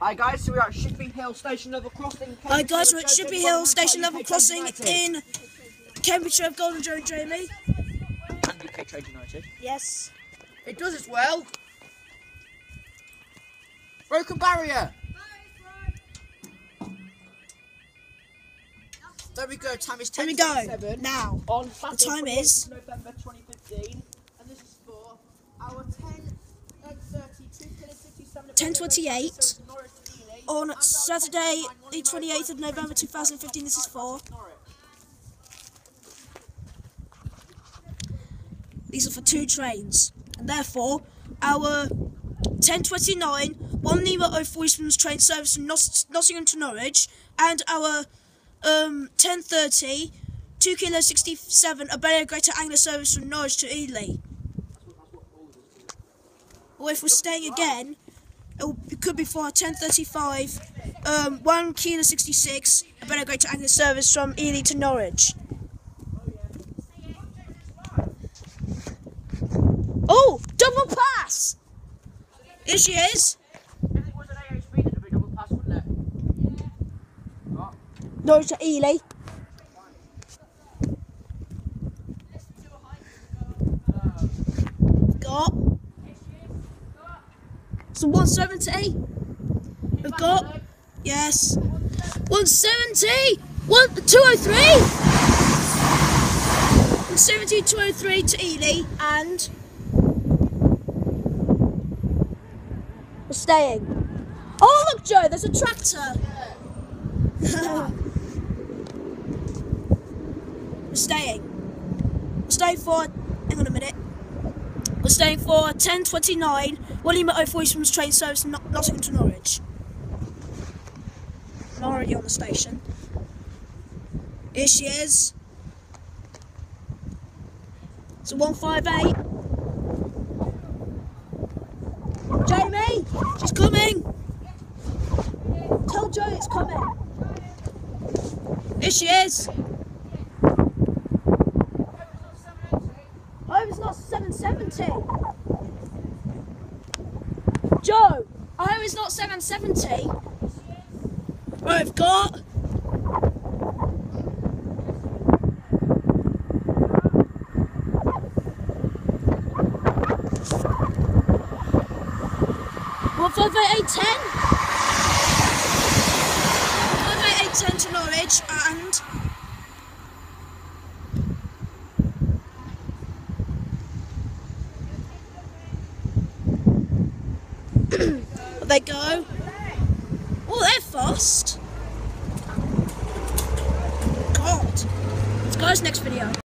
Hi guys, so we're at Shippea Station Level Crossing. Hi guys, we're at Shippea Station Level Crossing in Cambridgeshire of Golden Joe and Jamie. And UK Trade United. Yes. It does as well. Broken barrier. There we go, time is 10:27. There we go. Now, On the time is November 2015, and this is for our 10:28 on Saturday, the 28th of November 2015. This is for. These are for 2 trains, and therefore our 10:29 1 Lima 04 Eastman's train service from Nottingham to Norwich, and our 10:30 2 Kilo 67 a Bella Greater Anglia service from Norwich to Ely. Or if we're staying again, it could be for 10:35 1 Kilo 66 a Bella Greater Anglia service from Ely to Norwich. Oh, double pass! Here she is. Norwich to Ely. Got. So 170. We've got. Yes. 170. 203. 170, 203 to Ely, and we're staying. Oh look, Joe, there's a tractor. We're staying. We're staying for. Hang on a minute. We're staying for 10:29 1 Lima 04 Eastman's train service Nottingham to Norwich. I'm already on the station. Here she is. It's a 158. Jamie, she's coming. Tell Joe it's coming. Here she is. I hope it's not 770. Joe, I hope it's not 770. Right, I've got. What, 58810? 58810 to Norwich, and they go. Oh, they're fast. God. Let's go to the next video.